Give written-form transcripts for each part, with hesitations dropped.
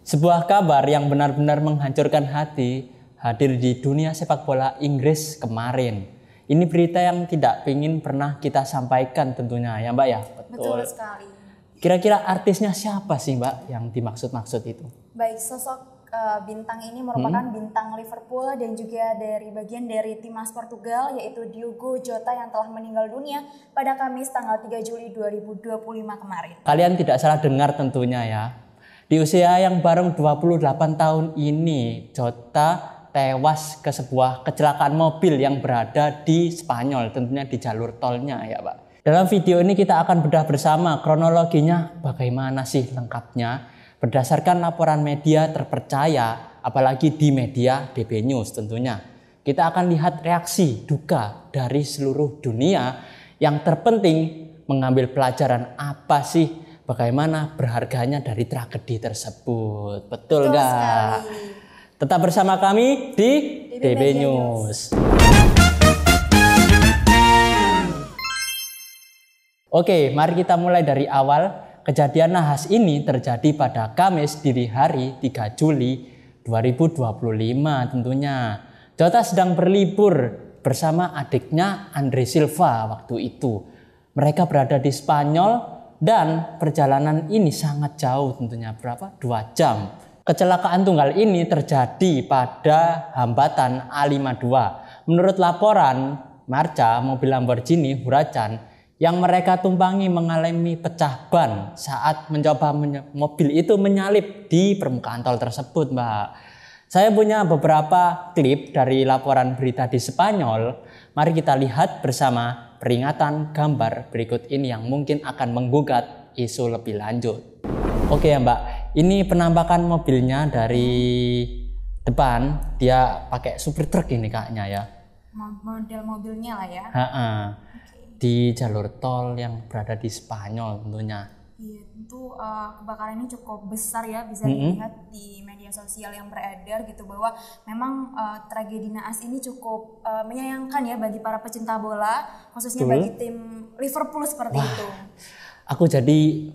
Sebuah kabar yang benar-benar menghancurkan hati hadir di dunia sepak bola Inggris kemarin. Ini berita yang tidak ingin pernah kita sampaikan tentunya ya Mbak ya. Betul sekali. Kira-kira artisnya siapa sih Mbak yang dimaksud-maksud itu? Baik, sosok bintang ini merupakan bintang Liverpool dan juga dari bagian dari timnas Portugal, yaitu Diogo Jota yang telah meninggal dunia pada Kamis tanggal 3 Juli 2025 kemarin. Kalian tidak salah dengar tentunya ya. Di usia yang baru 28 tahun ini, Jota tewas ke sebuah kecelakaan mobil yang berada di Spanyol, tentunya di jalur tolnya ya Pak. Dalam video ini kita akan bedah bersama kronologinya bagaimana sih lengkapnya berdasarkan laporan media terpercaya, apalagi di media DB News tentunya. Kita akan lihat reaksi duka dari seluruh dunia, yang terpenting mengambil pelajaran apa sih bagaimana berharganya dari tragedi tersebut. Betul nggak? Tetap bersama kami di DB News. Oke, mari kita mulai dari awal. Kejadian nahas ini terjadi pada Kamis dini hari 3 Juli 2025 tentunya. Jota sedang berlibur bersama adiknya Andre Silva waktu itu. Mereka berada di Spanyol dan perjalanan ini sangat jauh tentunya, berapa? 2 jam. Kecelakaan tunggal ini terjadi pada hambatan A52. Menurut laporan, Marca mobil Lamborghini Huracan yang mereka tumpangi mengalami pecah ban saat mencoba mobil itu menyalip di permukaan tol tersebut, Mbak. Saya punya beberapa klip dari laporan berita di Spanyol. Mari kita lihat bersama peringatan gambar berikut ini yang mungkin akan menggugat isu lebih lanjut. Oke ya Mbak, ini penampakan mobilnya dari depan. Dia pakai super truck ini kayaknya ya. Model mobilnya lah ya. Di jalur tol yang berada di Spanyol tentunya. Iya, tentu kebakaran ini cukup besar ya, bisa dilihat di media sosial yang beredar gitu, bahwa memang tragedi naas ini cukup menyayangkan ya bagi para pecinta bola, khususnya bagi tim Liverpool seperti itu. Aku jadi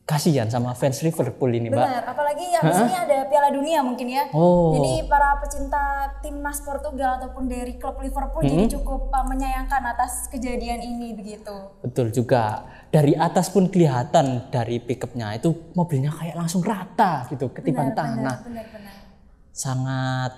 kasihan sama fans Liverpool ini, Mbak. Benar, apalagi ya di sini ada Piala Dunia mungkin ya. Jadi para pecinta timnas Portugal ataupun dari klub Liverpool jadi cukup menyayangkan atas kejadian ini begitu. Betul juga. Dari atas pun kelihatan dari pickupnya itu mobilnya kayak langsung rata gitu ketiban tanah. Benar. Sangat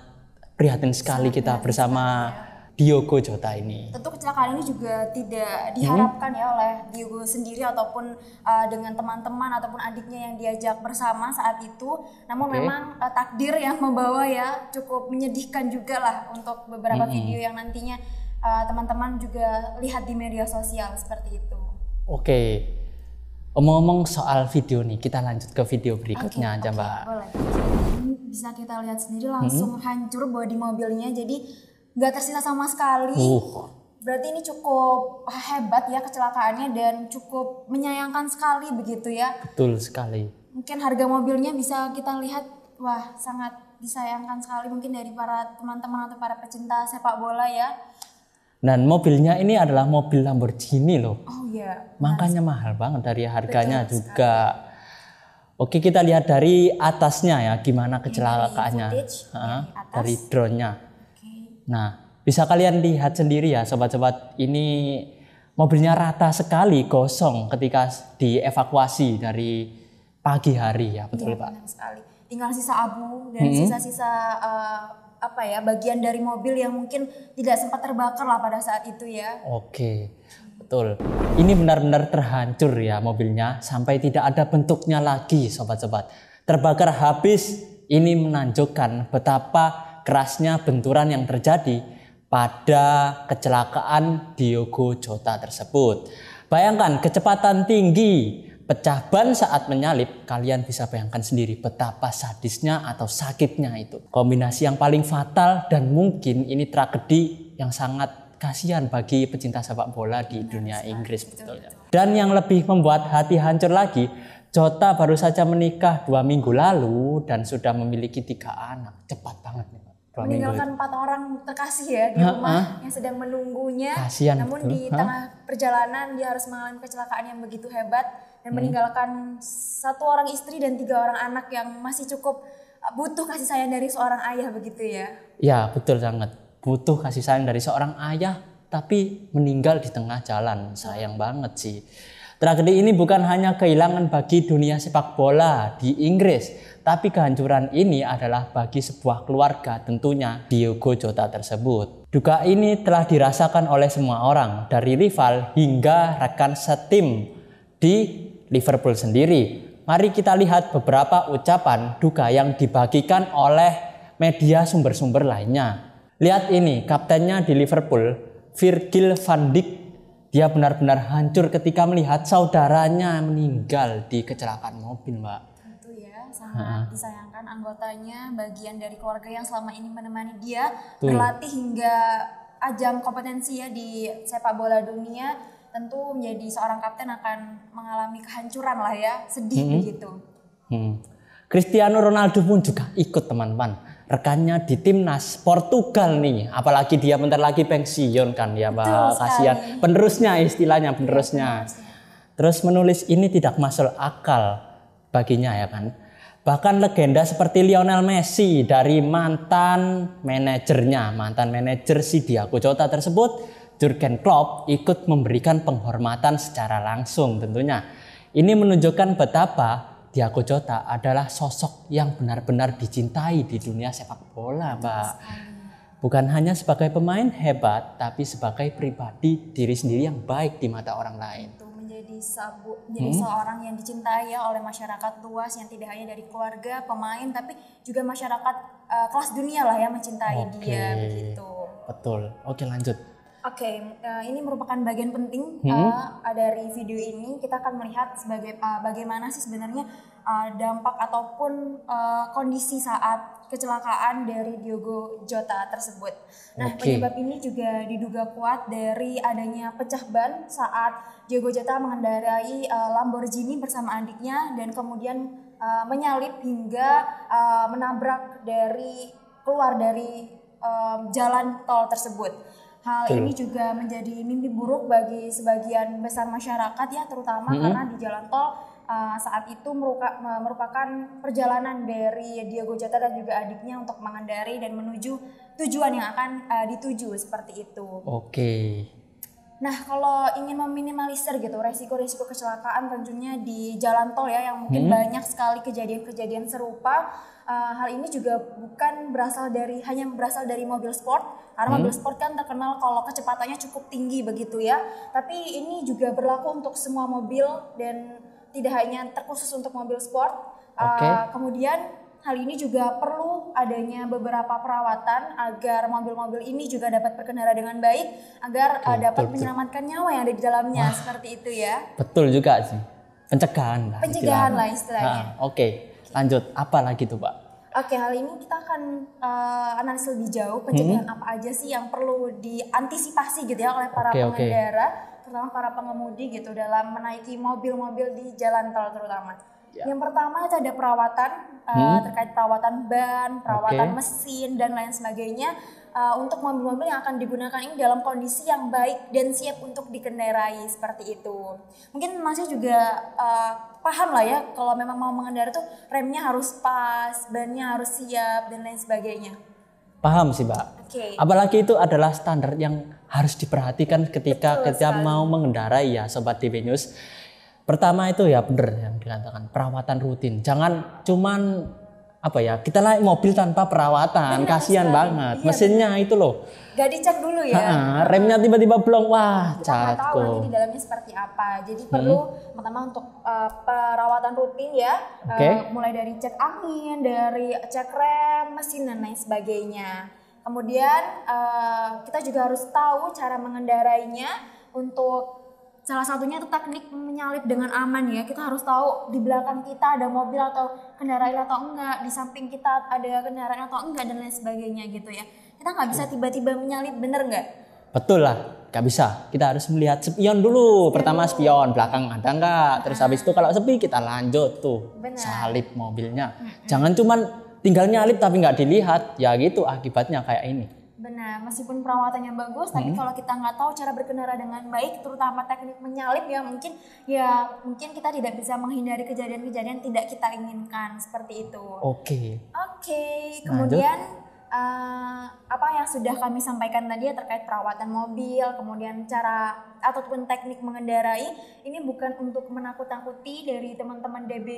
prihatin sekali kita bersama Diogo Jota ini. Tentu kecelakaan ini juga tidak diharapkan ya oleh Diogo sendiri ataupun dengan teman-teman ataupun adiknya yang diajak bersama saat itu. Namun memang takdir yang membawa ya, cukup menyedihkan juga lah untuk beberapa video yang nantinya teman-teman juga lihat di media sosial seperti itu. Oke. Omong-omong soal video nih, kita lanjut ke video berikutnya aja Mbak. Boleh. Ini bisa kita lihat sendiri langsung hancur bodi mobilnya, jadi nggak tersisa sama sekali. Berarti ini cukup hebat ya kecelakaannya dan cukup menyayangkan sekali begitu ya. Betul sekali. Mungkin harga mobilnya bisa kita lihat, wah sangat disayangkan sekali mungkin dari para teman-teman atau para pecinta sepak bola ya. Dan mobilnya ini adalah mobil Lamborghini loh. Oh iya. Makanya mahal banget dari harganya juga. Oke, kita lihat dari atasnya ya gimana kecelakaannya. Dari drone-nya. Nah, bisa kalian lihat sendiri ya sobat-sobat, ini mobilnya rata sekali, gosong ketika dievakuasi dari pagi hari ya, betul Pak? Benar sekali. Tinggal sisa abu dan sisa-sisa bagian dari mobil yang mungkin tidak sempat terbakar lah pada saat itu ya. Oke, betul. Ini benar-benar terhancur ya mobilnya sampai tidak ada bentuknya lagi sobat-sobat. Terbakar habis. Ini menunjukkan betapa kerasnya benturan yang terjadi pada kecelakaan Diogo Jota tersebut. Bayangkan kecepatan tinggi, pecah ban saat menyalip, kalian bisa bayangkan sendiri betapa sadisnya atau sakitnya itu. Kombinasi yang paling fatal dan mungkin ini tragedi yang sangat kasihan bagi pecinta sepak bola di dunia Inggris betulnya. Dan yang lebih membuat hati hancur lagi, Jota baru saja menikah 2 minggu lalu dan sudah memiliki 3 anak. Cepat banget nih. Meninggalkan 4 orang terkasih ya di rumah yang sedang menunggunya. Kasian, namun di tengah perjalanan dia harus mengalami kecelakaan yang begitu hebat dan meninggalkan 1 orang istri dan 3 orang anak yang masih cukup butuh kasih sayang dari seorang ayah begitu ya. Ya betul sangat, butuh kasih sayang dari seorang ayah tapi meninggal di tengah jalan, sayang banget sih. Tragedi ini bukan hanya kehilangan bagi dunia sepak bola di Inggris, tapi kehancuran ini adalah bagi sebuah keluarga tentunya Diogo Jota tersebut. Duka ini telah dirasakan oleh semua orang, dari rival hingga rekan setim di Liverpool sendiri. Mari kita lihat beberapa ucapan duka yang dibagikan oleh media sumber-sumber lainnya. Lihat ini, kaptennya di Liverpool, Virgil van Dijk. Dia benar-benar hancur ketika melihat saudaranya meninggal di kecelakaan mobil, Mbak. Sangat disayangkan anggotanya, bagian dari keluarga yang selama ini menemani dia berlatih hingga ajang kompetensi ya di sepak bola dunia. Tentu menjadi seorang kapten akan mengalami kehancuran lah ya, sedih begitu. Cristiano Ronaldo pun juga ikut teman-teman, rekannya di timnas Portugal nih, apalagi dia bentar lagi pensiun kan ya Mbak, kasihan penerusnya, istilahnya penerusnya. Terus menulis ini tidak masuk akal baginya ya kan. Bahkan legenda seperti Lionel Messi dari mantan manajer si Diogo Jota tersebut, Jurgen Klopp, ikut memberikan penghormatan secara langsung tentunya. Ini menunjukkan betapa Diogo Jota adalah sosok yang benar-benar dicintai di dunia sepak bola, Mbak. Bukan hanya sebagai pemain hebat, tapi sebagai pribadi diri sendiri yang baik di mata orang lain. Menjadi seorang yang dicintai ya oleh masyarakat luas, yang tidak hanya dari keluarga, pemain, tapi juga masyarakat kelas dunia lah ya mencintai dia begitu. Betul. Oke, lanjut. Ini merupakan bagian penting dari video ini. Kita akan melihat bagaimana sih sebenarnya dampak ataupun kondisi saat kecelakaan dari Diogo Jota tersebut. Nah, penyebab ini juga diduga kuat dari adanya pecah ban saat Diogo Jota mengendarai Lamborghini bersama adiknya dan kemudian menyalip hingga menabrak keluar dari jalan tol tersebut. Hal ini juga menjadi mimpi buruk bagi sebagian besar masyarakat ya, terutama karena di jalan tol saat itu merupakan perjalanan dari Diogo Jota dan juga adiknya untuk mengendarai dan menuju tujuan yang akan dituju seperti itu. Nah, kalau ingin meminimalisir gitu resiko-resiko kecelakaan tentunya di jalan tol ya, yang mungkin banyak sekali kejadian-kejadian serupa. Hal ini juga bukan hanya berasal dari mobil sport, karena mobil sport kan terkenal kalau kecepatannya cukup tinggi begitu ya. Tapi ini juga berlaku untuk semua mobil dan tidak hanya terkhusus untuk mobil sport. Kemudian hal ini juga perlu adanya beberapa perawatan agar mobil-mobil ini juga dapat berkendara dengan baik, agar dapat menyelamatkan nyawa yang ada di dalamnya. Seperti itu ya. Betul juga sih. Pencegahan lah istilahnya. Lanjut, apa lagi tuh Pak? Hal ini kita akan analisis lebih jauh pencegahan apa aja sih yang perlu diantisipasi gitu ya oleh para pengendara, terutama para pengemudi gitu dalam menaiki mobil-mobil di jalan tol terutama. Yang pertama itu ada perawatan terkait perawatan ban, perawatan mesin dan lain sebagainya untuk mobil-mobil yang akan digunakan ini dalam kondisi yang baik dan siap untuk dikendarai seperti itu. Mungkin masih juga paham lah ya kalau memang mau mengendara tuh remnya harus pas, bannya harus siap dan lain sebagainya. Paham sih Mbak. Apalagi itu adalah standar yang harus diperhatikan ketika kita mau mengendarai ya Sobat DB News. Pertama itu ya benar yang dikatakan perawatan rutin. Jangan cuman kita naik mobil tanpa perawatan, kasihan banget. Mesinnya itu loh. Gak dicek dulu ya. Remnya tiba-tiba blong, wah kita nggak tahu nanti di dalamnya seperti apa. Jadi perlu pertama untuk perawatan rutin ya. Mulai dari cek angin, dari cek rem, mesin dan lain sebagainya. Kemudian kita juga harus tahu cara mengendarainya. Untuk salah satunya itu teknik menyalip dengan aman ya. Kita harus tahu di belakang kita ada mobil atau kendaraan atau enggak, di samping kita ada kendaraan atau enggak dan lain sebagainya gitu ya. Kita nggak bisa tiba-tiba menyalip, bener nggak? Betul lah, nggak bisa. Kita harus melihat spion dulu. Pertama spion, belakang ada nggak. Terus habis itu kalau sepi kita lanjut tuh salip mobilnya. Jangan cuman tinggal nyalip tapi nggak dilihat. Ya gitu akibatnya kayak ini. Benar, meskipun perawatannya bagus, tapi kalau kita nggak tahu cara berkendara dengan baik, terutama teknik menyalip mungkin kita tidak bisa menghindari kejadian-kejadian tidak kita inginkan seperti itu. Oke. Kemudian apa yang sudah kami sampaikan tadi ya terkait perawatan mobil, kemudian cara ataupun teknik mengendarai, ini bukan untuk menakut-nakuti dari teman-teman DB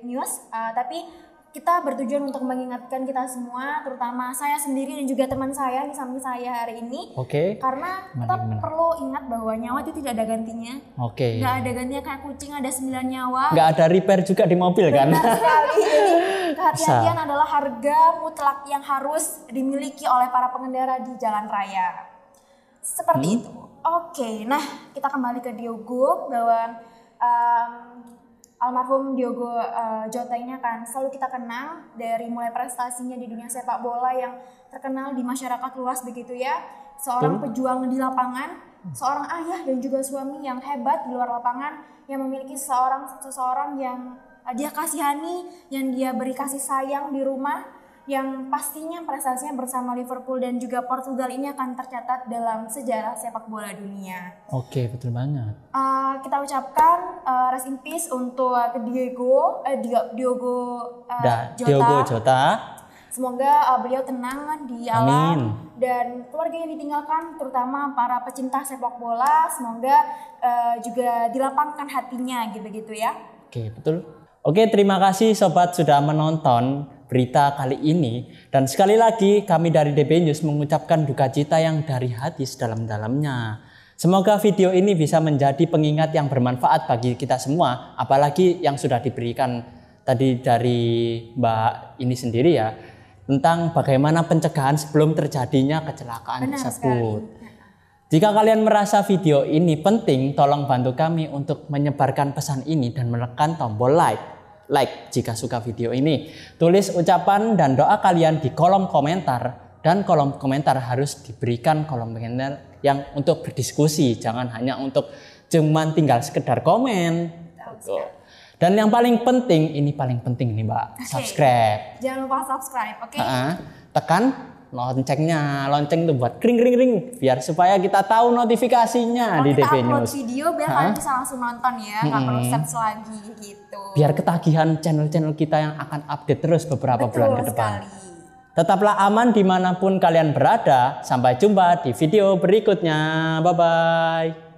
News, tapi kita bertujuan untuk mengingatkan kita semua, terutama saya sendiri dan juga teman saya di samping saya hari ini. Karena kita perlu ingat bahwa nyawa itu tidak ada gantinya. Nggak ada gantinya kayak kucing ada 9 nyawa. Nggak ada repair juga di mobil kan? Benar sekali. Jadi kehati-hatian adalah harga mutlak yang harus dimiliki oleh para pengendara di jalan raya. Seperti itu. Nah kita kembali ke Diogo bahwa almarhum Diogo Jota ini akan selalu kita kenang dari mulai prestasinya di dunia sepak bola yang terkenal di masyarakat luas begitu ya. Seorang pejuang di lapangan, seorang ayah dan juga suami yang hebat di luar lapangan, yang memiliki seseorang yang dia kasihani, yang dia beri kasih sayang di rumah, yang pastinya prestasinya bersama Liverpool dan juga Portugal ini akan tercatat dalam sejarah sepak bola dunia. Betul banget. Kita ucapkan rest in peace untuk Diogo Jota. Semoga beliau tenang di alam dan keluarga yang ditinggalkan, terutama para pecinta sepak bola, semoga juga dilapangkan hatinya gitu ya. Betul. Terima kasih sobat sudah menonton berita kali ini, dan sekali lagi kami dari DB News mengucapkan duka cita yang dari hati sedalam-dalamnya. Semoga video ini bisa menjadi pengingat yang bermanfaat bagi kita semua, apalagi yang sudah diberikan tadi dari Mbak ini sendiri ya, tentang bagaimana pencegahan sebelum terjadinya kecelakaan tersebut. Jika kalian merasa video ini penting, tolong bantu kami untuk menyebarkan pesan ini dan menekan tombol like jika suka video ini. Tulis ucapan dan doa kalian di kolom komentar, dan kolom komentar harus diberikan kolom komentar yang untuk berdiskusi, jangan hanya untuk cuman tinggal sekedar komen. Dan yang paling penting, ini paling penting nih Mbak, subscribe. Jangan lupa subscribe, tekan loncengnya, lonceng itu buat ring biar supaya kita tahu notifikasinya di DB News. Kalau video biar kalian bisa langsung nonton ya, nggak perlu search lagi gitu. Biar ketagihan channel-channel kita yang akan update terus beberapa bulan ke depan. Tetaplah aman dimanapun kalian berada. Sampai jumpa di video berikutnya. Bye bye.